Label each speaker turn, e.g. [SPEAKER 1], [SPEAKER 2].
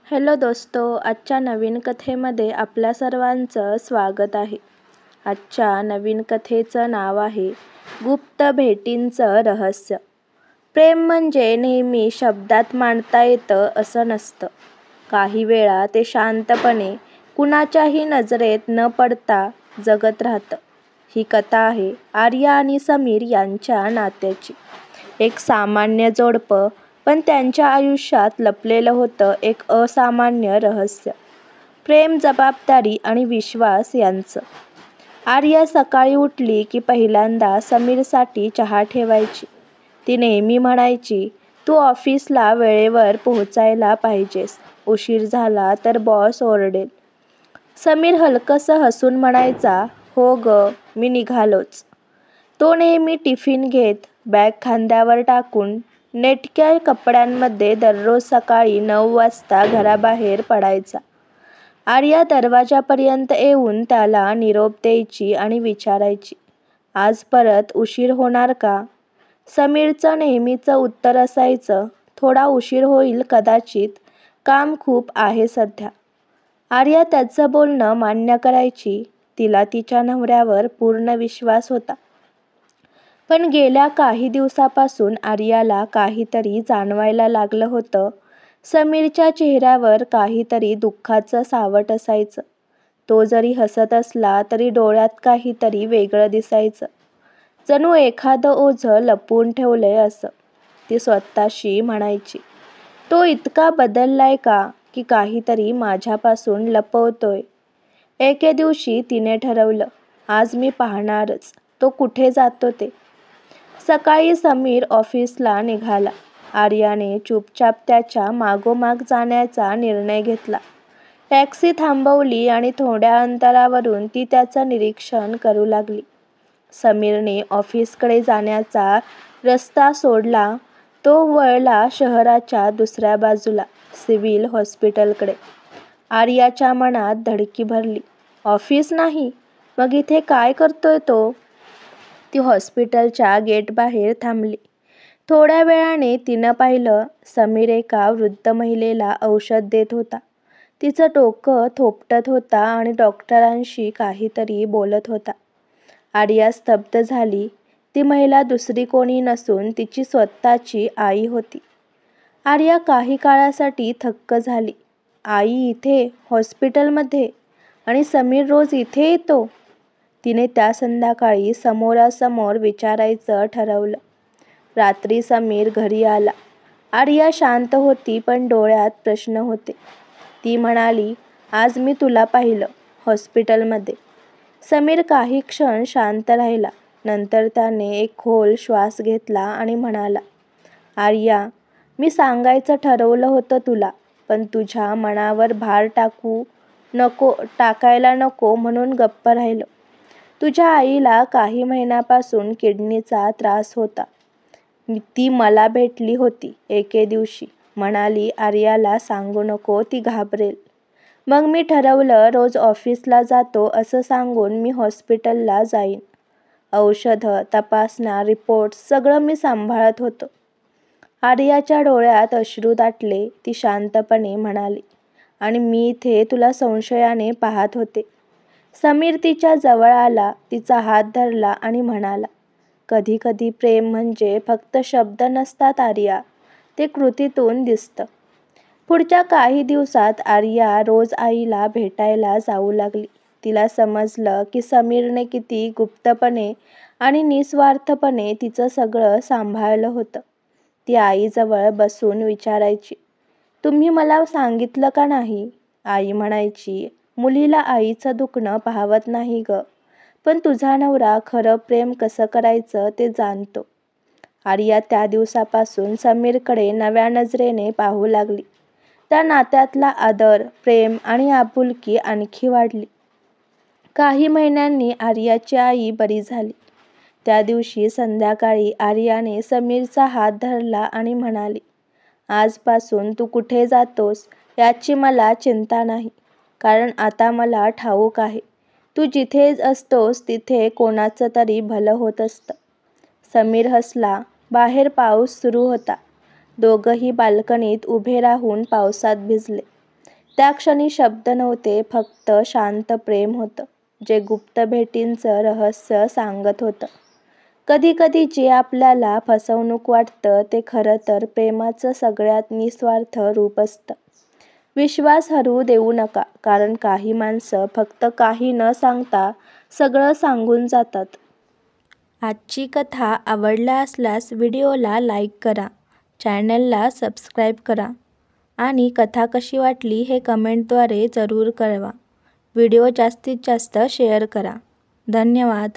[SPEAKER 1] Hello दोस्तो, आजच्या नवीन कथेमध्ये आपल्या सर्वांचं स्वागत आहे. आजच्या नवीन कथेचं नाव आहे गुप्त भेटींचं रहस्य. प्रेम म्हणजे नेहमी शब्दात मांडता येतं असं नसतं. काही वेळा ते शांतपणे कुणाच्याही नजरेत न पडता जगत राहतं. ही कथा आहे आर्या आणि समीर यांच्या नात्याची. एक सामान्य जोडपं, पण त्यांच्या आयुष्यात लपलेलं होतं एक असामान्य रहस्य. प्रेम, जबाबदारी आणि विश्वास यांचं. आर्या सकाळी उठली की पहिल्यांदा समीरसाठी चहा ठेवायची. ती नेहमी म्हणायची, तू ऑफिसला वेळेवर पोहोचायला पाहिजेस. उशीर झाला तर बॉस ओरडेल. समीर हलकंसं हसून म्हणायचा, हो ग, मी निघालोच. तो नेहमी टिफिन घेत, बॅग खांद्यावर टाकून, नेटक्या कपड्यांमध्ये दररोज सकाळी 9 वाजता घराबाहेर पडायचा. आर्या दरवाजापर्यंत येऊन त्याला निरोप द्यायची आणि विचारायची, आज परत उशीर होणार का? समीरचं नेहमीचं उत्तर असायचं, थोडा उशीर होईल कदाचित, काम खूप आहे सध्या. आर्या त्याचं बोलणं मान्य करायची. तिला तिच्या नवऱ्यावर पूर्ण विश्वास होता. पण गेल्या काही दिवसापासून आर्याला काहीतरी जाणवायला लागलं होतं. समीरच्या चेहऱ्यावर काहीतरी दुःखाचं सावट असायचं. तो जरी हसत असला तरी डोळ्यात काहीतरी वेगळं दिसायचं. जणू एखादं ओझं लपवून ठेवलंय असं. ती स्वतःशी म्हणायची, तो इतका बदललाय का, की काहीतरी माझ्यापासून लपवतोय. एके दिवशी तिने ठरवलं, आज मी पाहणारच, तो कुठे जातो ते. सकाळी समीर ऑफिसला निघाला. आर्याने चुपचाप त्याच्या मागोमाग जाण्याचा निर्णय घेतला. टॅक्सी थांबवली आणि थोड्या अंतरावरून ती त्याचं निरीक्षण करू लागली. समीरने ऑफिसकडे जाण्याचा रस्ता सोडला. तो वळला शहराच्या दुसऱ्या बाजूला, सिव्हिल हॉस्पिटलकडे. आर्याच्या मनात धडकी भरली. ऑफिस नाही, मग इथे काय करतोय तो? ती हॉस्पिटलच्या गेटबाहेर थांबली. थोड्या वेळाने तिनं पाहिलं, समीर एका वृद्ध महिलेला औषध देत होता. तिचं डोकं थोपटत होता आणि डॉक्टरांशी काहीतरी बोलत होता. आर्या स्तब्ध झाली. ती महिला दुसरी कोणी नसून तिची स्वतःची आई होती. आर्या काही काळासाठी थक्क झाली. आई इथे, हॉस्पिटलमध्ये, आणि समीर रोज इथे येतो? तिने त्या संध्याकाळी समोरासमोर विचारायचं ठरवलं. रात्री समीर घरी आला. आर्या शांत होती, पण डोळ्यात प्रश्न होते. ती म्हणाली, आज मी तुला पाहिलं, हॉस्पिटलमध्ये. समीर काही क्षण शांत राहिला. नंतर त्याने एक खोल श्वास घेतला आणि म्हणाला, आर्या, मी सांगायचं ठरवलं होतं तुला, पण तुझ्या मनावर भार टाकायला नको म्हणून गप्प राहिलो. तुझ्या आईला काही महिन्यापासून किडनीचा त्रास होता. ती मला भेटली होती एके दिवशी. म्हणाली, आर्याला सांगू नको, ती घाबरेल. मग मी ठरवलं, रोज ऑफिसला जातो असं सांगून मी हॉस्पिटलला जाईन. औषधं, तपासण्या, रिपोर्ट्स सगळं मी सांभाळत होतो. आर्याच्या डोळ्यात अश्रू दाटले. ती शांतपणे म्हणाली, आणि मी इथे तुला संशयाने पाहत होते. समीर तिच्या जवळ आला, तिचा हात धरला आणि म्हणाला, कधी कधी प्रेम म्हणजे फक्त शब्द नसतात आर्या, ते कृतीतून दिसतं. पुढच्या काही दिवसात आर्या रोज आईला भेटायला जाऊ लागली. तिला समजलं की समीरने किती गुप्तपणे आणि निस्वार्थपणे तिचं सगळं सांभाळलं होतं. ती आईजवळ बसून विचारायची, तुम्ही मला सांगितलं का नाही? आई म्हणायची, मुलीला आईचं दुखणं पाहवत नाही ग, पण तुझा नवरा खरं प्रेम कसं करायचं ते जाणतो. आर्या त्या दिवसापासून समीरकडे नव्या नजरेने पाहू लागली. त्या नात्यातला आदर, प्रेम आणि आपुलकी आणखी वाढली. काही महिन्यांनी आर्याची आई बरी झाली. त्या दिवशी संध्याकाळी आर्याने समीरचा हात धरला आणि म्हणाली, आजपासून तू कुठे जातोस याची मला चिंता नाही, कारण आता मला ठाऊक आहे, तू जिथे असतोस तिथे कोणाचं तरी भलं होत असतं. समीर हसला. बाहेर पाऊस सुरू होता. दोघंही बाल्कनीत उभे राहून पावसात भिजले. त्या क्षणी शब्द नव्हते, फक्त शांत प्रेम होतं, जे गुप्त भेटींचं रहस्य सांगत होतं. कधी-कधी जे आपल्याला फसवणूक वाटतं ते खरं तर प्रेमाचं सगळ्यात निस्वार्थ रूप असतं. विश्वास हरवू देऊ नका, कारण काही माणसं फक्त काही न सांगता सगळं सांगून जातात. आजची कथा आवडला असल्यास व्हिडिओला लाईक करा, चॅनलला सबस्क्राईब करा आणि कथा कशी वाटली हे कमेंटद्वारे जरूर कळवा. व्हिडिओ जास्तीत जास्त शेअर करा. धन्यवाद.